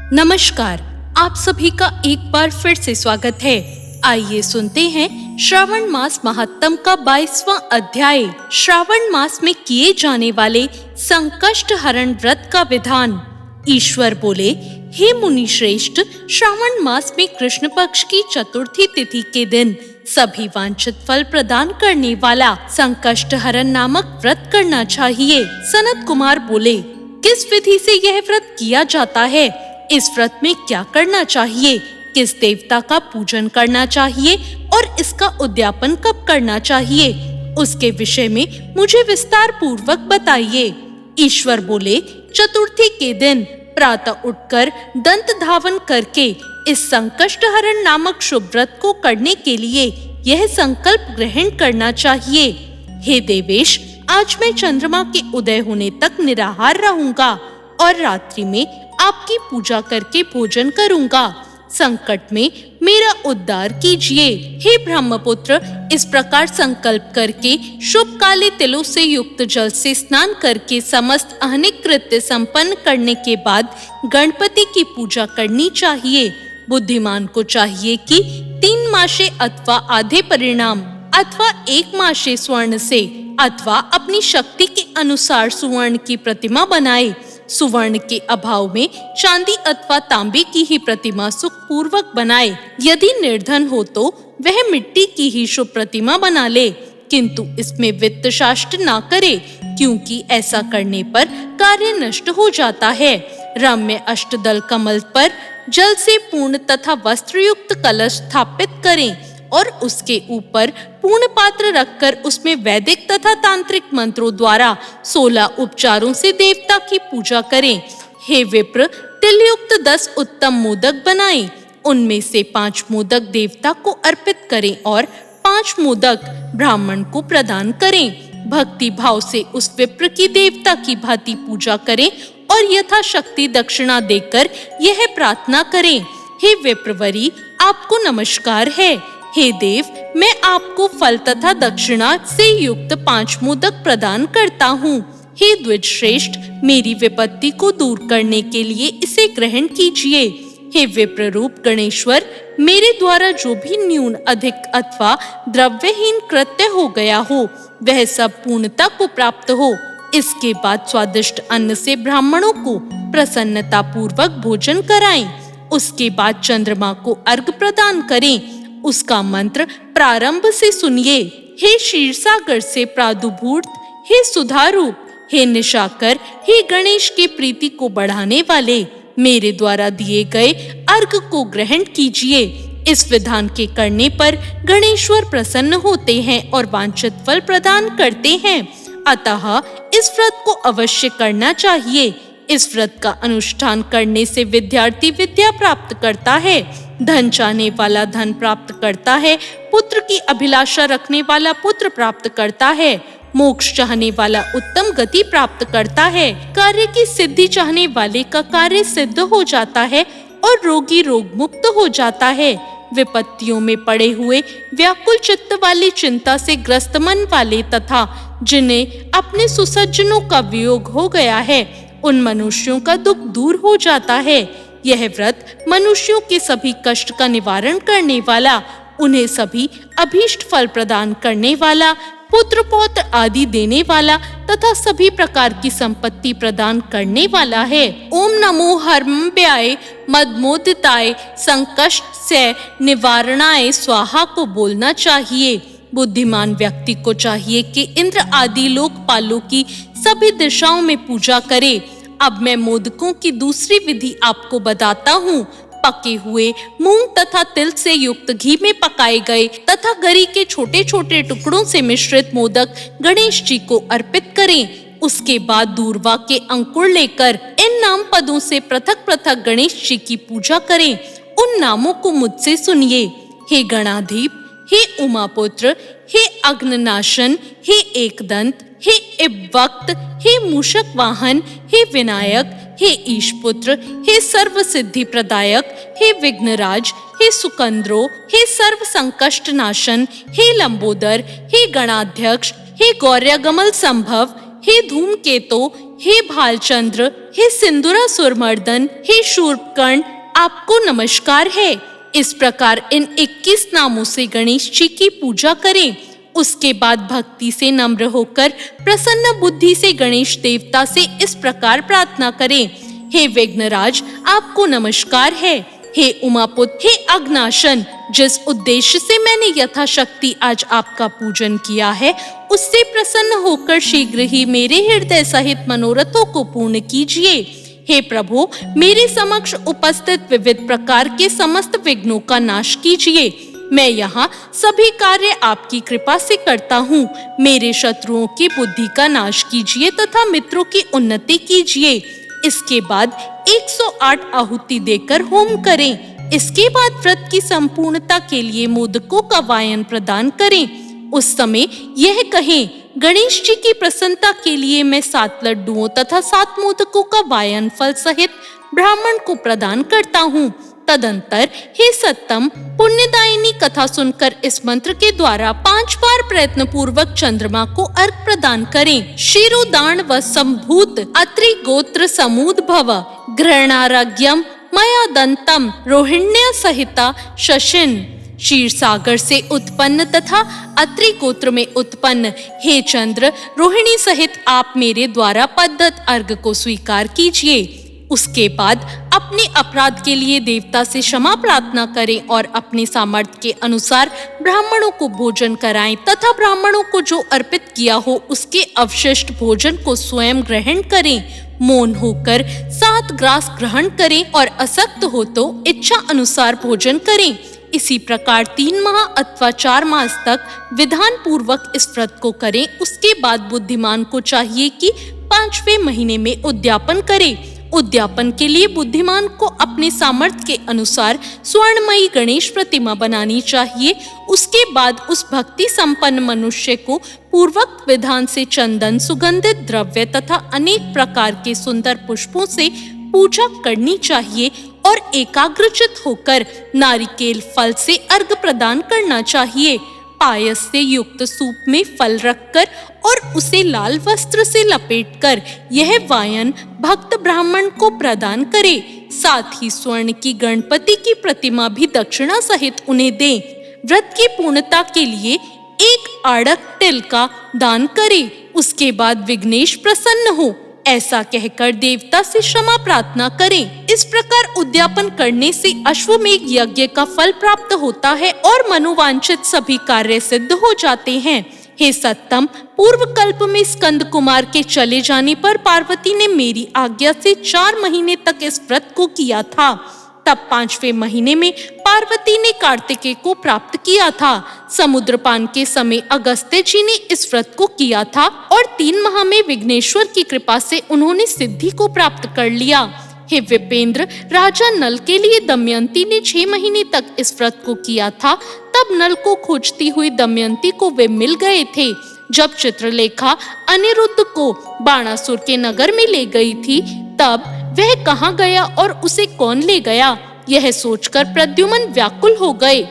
नमस्कार, आप सभी का एक बार फिर से स्वागत है। आइए सुनते हैं श्रावण मास महात्म का 22वां अध्याय। श्रावण मास में किए जाने वाले संकष्ट हरण व्रत का विधान। ईश्वर बोले, हे मुनि श्रेष्ठ, श्रावण मास में कृष्ण पक्ष की चतुर्थी तिथि के दिन सभी वांछित फल प्रदान करने वाला संकष्ट हरण नामक व्रत करना चाहिए। सनत कुमार बोले, किस विधि से यह व्रत किया जाता है? इस व्रत में क्या करना चाहिए? किस देवता का पूजन करना चाहिए और इसका उद्यापन कब करना चाहिए? उसके विषय में मुझे विस्तार पूर्वक बताइए। ईश्वर बोले, चतुर्थी के दिन प्रातः उठकर दंत धावन करके इस संकष्ट हरण नामक शुभ व्रत को करने के लिए यह संकल्प ग्रहण करना चाहिए। हे देवेश, आज मैं चंद्रमा के उदय होने तक निराहार रहूंगा और रात्रि में आपकी पूजा करके भोजन करूंगा। संकट में मेरा उद्धार कीजिए। हे ब्रह्मपुत्र, इस प्रकार संकल्प करके शुभ काले तिलों से युक्त जल से स्नान करके समस्त अहनिक कृत्य संपन्न करने के बाद गणपति की पूजा करनी चाहिए। बुद्धिमान को चाहिए कि 3 मासे अथवा आधे परिणाम अथवा 1 मासे स्वर्ण से अथवा अपनी शक्ति के अनुसार सुवर्ण की प्रतिमा बनाए। सुवर्ण के अभाव में चांदी अथवा तांबे की ही प्रतिमा सुख पूर्वक बनाए। यदि निर्धन हो तो वह मिट्टी की ही शुभ प्रतिमा बना ले, किंतु इसमें वित्त शास्त्र ना करे, क्योंकि ऐसा करने पर कार्य नष्ट हो जाता है। रम्य अष्टदल कमल पर जल से पूर्ण तथा वस्त्रयुक्त कलश स्थापित करें और उसके ऊपर पूर्ण पात्र रखकर उसमें वैदिक तथा तांत्रिक मंत्रों द्वारा 16 उपचारों से देवता की पूजा करें। हे विप्र, तिलयुक्त 10 उत्तम मोदक बनाएं। उनमें से 5 मोदक देवता को अर्पित करें और 5 मोदक ब्राह्मण को प्रदान करें। भक्ति भाव से उस विप्र की देवता की भांति पूजा करें और यथाशक्ति दक्षिणा देकर यह प्रार्थना करें, हे विप्रवरी, आपको नमस्कार है। हे देव, मैं आपको फल तथा दक्षिणा से युक्त 5 मोदक प्रदान करता हूँ। हे द्विज श्रेष्ठ, मेरी विपत्ति को दूर करने के लिए इसे ग्रहण कीजिए। हे विप्र रूप गणेश्वर, मेरे द्वारा जो भी न्यून अधिक अथवा द्रव्यहीन कृत्य हो गया हो वह सब पूर्णता को प्राप्त हो। इसके बाद स्वादिष्ट अन्न से ब्राह्मणों को प्रसन्नता पूर्वक भोजन कराएं। उसके बाद चंद्रमा को अर्घ प्रदान करें। उसका मंत्र प्रारंभ से सुनिए। हे क्षीरसागर से प्रादुर्भूत, हे सुधारूप, हे निशाकर, हे गणेश की प्रीति को बढ़ाने वाले, मेरे द्वारा दिए गए अर्घ को ग्रहण कीजिए। इस विधान के करने पर गणेश्वर प्रसन्न होते हैं और वांछित फल प्रदान करते हैं। अतः इस व्रत को अवश्य करना चाहिए। इस व्रत का अनुष्ठान करने से विद्यार्थी विद्या प्राप्त करता है, धन चाहने वाला धन प्राप्त करता है, पुत्र की अभिलाषा रखने वाला पुत्र प्राप्त करता है, मोक्ष चाहने वाला उत्तम गति प्राप्त करता है, कार्य की सिद्धि चाहने वाले का कार्य सिद्ध हो जाता है और रोगी रोग मुक्त हो जाता है। विपत्तियों में पड़े हुए, व्याकुल चित्त वाली, चिंता से ग्रस्त मन वाले तथा जिन्हें अपने सुसज्जनों का वियोग हो गया है, उन मनुष्यों का दुख दूर हो जाता है। यह व्रत मनुष्यों के सभी कष्ट का निवारण करने वाला, उन्हें सभी अभीष्ट फल प्रदान करने वाला, पुत्र पौत्र आदि देने वाला तथा सभी प्रकार की संपत्ति प्रदान करने वाला है। ओम नमो हर्म्याय मदमोदिताय संकष्ट से निवारणाय स्वाहा को बोलना चाहिए। बुद्धिमान व्यक्ति को चाहिए कि इंद्र आदि लोकपालों की सभी दिशाओं में पूजा करे। अब मैं मोदकों की दूसरी विधि आपको बताता हूँ। पके हुए मूंग तथा तिल से युक्त घी में पकाए गए तथा गरी के छोटे छोटे टुकड़ों से मिश्रित मोदक गणेश जी को अर्पित करें। उसके बाद दूर्वा के अंकुर लेकर इन नाम पदों से पृथक पृथक गणेश जी की पूजा करें। उन नामों को मुझसे सुनिए। हे गणाधीप, हे उमापुत्र, हे अग्निनाशन, हे एकदंत, हे इब्वक्त, हे मूषक वाहन, हे विनायक, हे ईशपुत्र, हे सर्व सिद्धि प्रदायक, हे विघ्नराज, हे सुकंद्रो, हे सर्व संकष्ट नाशन, हे लंबोदर, हे गणाध्यक्ष, हे गौर्यगमल संभव, हे धूमकेतो, हे भालचंद्र, हे सिंदूरासुरमर्दन, हे शूर्पकर्ण, आपको नमस्कार है। इस प्रकार इन 21 नामों से गणेश जी की पूजा करें। उसके बाद भक्ति से नम्र होकर प्रसन्न बुद्धि से गणेश देवता से इस प्रकार प्रार्थना करें। हे विघ्नराज, आपको नमस्कार है। हे उमापुत, हे अग्नाशन, जिस उद्देश्य से मैंने यथाशक्ति आज आपका पूजन किया है, उससे प्रसन्न होकर शीघ्र ही मेरे हृदय सहित मनोरथों को पूर्ण कीजिए। हे प्रभु, मेरे समक्ष उपस्थित विविध प्रकार के समस्त विघ्नों का नाश कीजिए। मैं यहाँ सभी कार्य आपकी कृपा से करता हूँ। मेरे शत्रुओं की बुद्धि का नाश कीजिए तथा मित्रों की उन्नति कीजिए। इसके बाद 108 आहुति देकर होम करें। इसके बाद व्रत की संपूर्णता के लिए मोदकों का वायन प्रदान करें। उस समय यह कहें, गणेश जी की प्रसन्नता के लिए मैं 7 लड्डुओं तथा 7 मोदकों का वायन फल सहित ब्राह्मण को प्रदान करता हूँ। तदंतर हे सत्तम, पुण्यदायिनी कथा सुनकर इस मंत्र के द्वारा 5 बार प्रयत्न पूर्वक चंद्रमा को अर्घ प्रदान करें। शिरोदान व संभूत अत्रि गोत्र समूद्भव ग्रहणारग्यम मया दंतम रोहिण्य सहिता शशिन। क्षीर सागर से उत्पन्न तथा अत्रि गोत्र में उत्पन्न हे चंद्र, रोहिणी सहित आप मेरे द्वारा पद्धत अर्घ को स्वीकार कीजिए। उसके बाद अपने अपराध के लिए देवता से क्षमा प्रार्थना करें और अपने सामर्थ्य के अनुसार ब्राह्मणों को भोजन कराएं तथा ब्राह्मणों को जो अर्पित किया हो उसके अवशिष्ट भोजन को स्वयं ग्रहण करें। मौन होकर 7 ग्रास ग्रहण करें और असक्त हो तो इच्छा अनुसार भोजन करें। इसी प्रकार 3 माह अथवा 4 मास तक विधान पूर्वक इस व्रत को करें। उसके बाद बुद्धिमान को चाहिए कि 5वें महीने में उद्यापन करे। उद्यापन के लिए बुद्धिमान को अपने सामर्थ्य के अनुसार स्वर्णमयी गणेश प्रतिमा बनानी चाहिए। उसके बाद उस भक्ति संपन्न मनुष्य को पूर्वक विधान से चंदन, सुगंधित द्रव्य तथा अनेक प्रकार के सुंदर पुष्पों से पूजा करनी चाहिए और एकाग्रचित होकर नारिकेल फल से अर्घ प्रदान करना चाहिए। पायस से युक्त सूप में फल रखकर और उसे लाल वस्त्र से लपेटकर यह वायन भक्त ब्राह्मण को प्रदान करे। साथ ही स्वर्ण की गणपति की प्रतिमा भी दक्षिणा सहित उन्हें दें। व्रत की पूर्णता के लिए 1 आड़क तिल का दान करे। उसके बाद विघ्नेश प्रसन्न हो, ऐसा कहकर देवता से क्षमा प्रार्थना करें। इस प्रकार उद्यापन करने से अश्वमेघ यज्ञ का फल प्राप्त होता है और मनोवांछित सभी कार्य सिद्ध हो जाते हैं। हे सत्तम, पूर्व कल्प में स्कंद कुमार के चले जाने पर पार्वती ने मेरी आज्ञा से 4 महीने तक इस व्रत को किया था। तब 5वें महीने में पार्वती ने कार्तिकेय को प्राप्त किया था। समुद्रपान के समय अगस्त्य जी ने इस व्रत को किया था और 3 माह में विघ्नेश्वर की कृपा से उन्होंने सिद्धि को प्राप्त कर लिया। हे विपेंद्र, राजा नल के लिए दमयंती ने 6 महीने तक इस व्रत को किया था। तब नल को खोजती हुई दमयंती को वे मिल गए थे। जब चित्रलेखा अनिरुद्ध को बाणासुर के नगर में ले गई थी, तब वह कहाँ गया और उसे कौन ले गया, यह सोचकर प्रद्युम्न व्याकुल हो गए।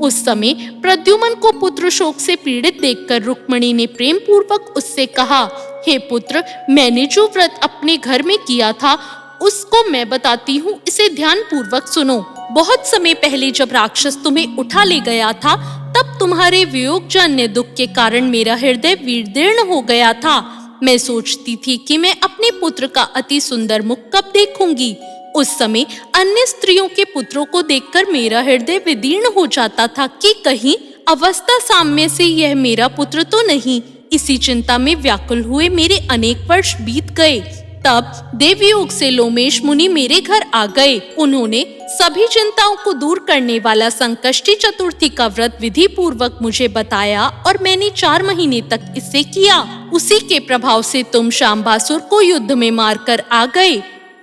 उस समय प्रद्युम्न को पुत्र शोक से पीड़ित देखकर रुक्मिणी ने प्रेम पूर्वक उससे कहा, हे पुत्र, मैंने जो व्रत अपने घर में किया था उसको मैं बताती हूँ, इसे ध्यान पूर्वक सुनो। बहुत समय पहले जब राक्षस तुम्हें उठा ले गया था, तब तुम्हारे वियोग जन्य दुख के कारण मेरा हृदय विदीर्ण हो गया था। मैं सोचती थी कि मैं अपने पुत्र का अति सुंदर मुख कब देखूंगी। उस समय अन्य स्त्रियों के पुत्रों को देखकर मेरा हृदय विदीर्ण हो जाता था कि कहीं अवस्था साम्य से यह मेरा पुत्र तो नहीं। इसी चिंता में व्याकुल हुए मेरे अनेक वर्ष बीत गए। तब देवयोग से लोमेश मुनि मेरे घर आ गए। उन्होंने सभी चिंताओं को दूर करने वाला संकष्टी चतुर्थी का व्रत विधि पूर्वक मुझे बताया और मैंने 4 महीने तक इसे किया। उसी के प्रभाव से तुम शांबासुर को युद्ध में मारकर आ गए।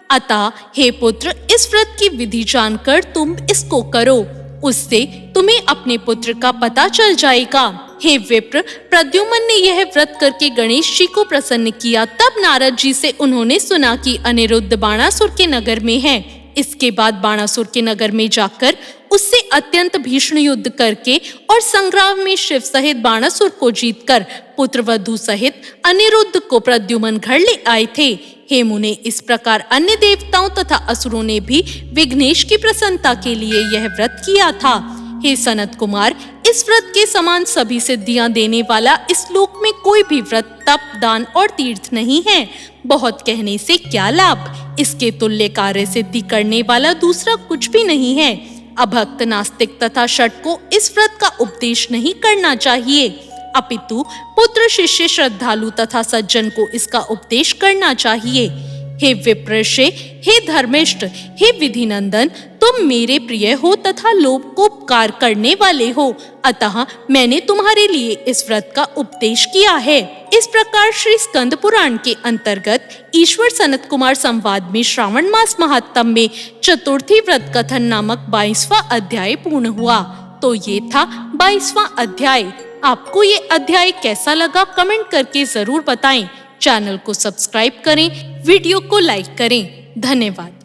अतः हे पुत्र, इस व्रत की विधि जानकर तुम इसको करो, उससे तुम्हें अपने पुत्र का पता चल जाएगा। हे विप्र, प्रद्युम्न ने यह व्रत करके गणेश जी को प्रसन्न किया। तब नारद जी से उन्होंने सुना कि अनिरुद्ध बाणासुर के नगर में है। इसके बाद बाणासुर के नगर में जाकर उससे अत्यंत भीषण युद्ध करके और संग्राम में शिव सहित बाणासुर को जीतकर पुत्रवधु सहित अनिरुद्ध को प्रद्युम्न घर ले आए थे। हे मुने, इस प्रकार अन्य देवताओं तथा असुरों ने भी विघ्नेश की प्रसन्नता के लिए यह व्रत किया था। हे सनत कुमार, इस व्रत के समान सभी सिद्धियां देने वाला इस लोक में कोई भी व्रत, तप, दान और तीर्थ नहीं है। बहुत कहने से क्या लाभ, इसके तुल्य कार्य सिद्धि करने वाला दूसरा कुछ भी नहीं है। अभक्त, नास्तिक तथा शठ को इस व्रत का उपदेश नहीं करना चाहिए, अपितु पुत्र, शिष्य, श्रद्धालु तथा सज्जन को इसका उपदेश करना चाहिए। हे विप्रशे, हे धर्मिष्ठ, हे विधिनंदन, तुम मेरे प्रिय हो तथा लोक को उपकार करने वाले हो, अतः मैंने तुम्हारे लिए इस व्रत का उपदेश किया है। इस प्रकार श्री स्कंद पुराण के अंतर्गत ईश्वर सनत कुमार संवाद में श्रावण मास महात्म में चतुर्थी व्रत कथन नामक 22वां अध्याय पूर्ण हुआ। तो ये था 22वां अध्याय। आपको ये अध्याय कैसा लगा कमेंट करके जरूर बताएं। चैनल को सब्सक्राइब करें, वीडियो को लाइक करें। धन्यवाद।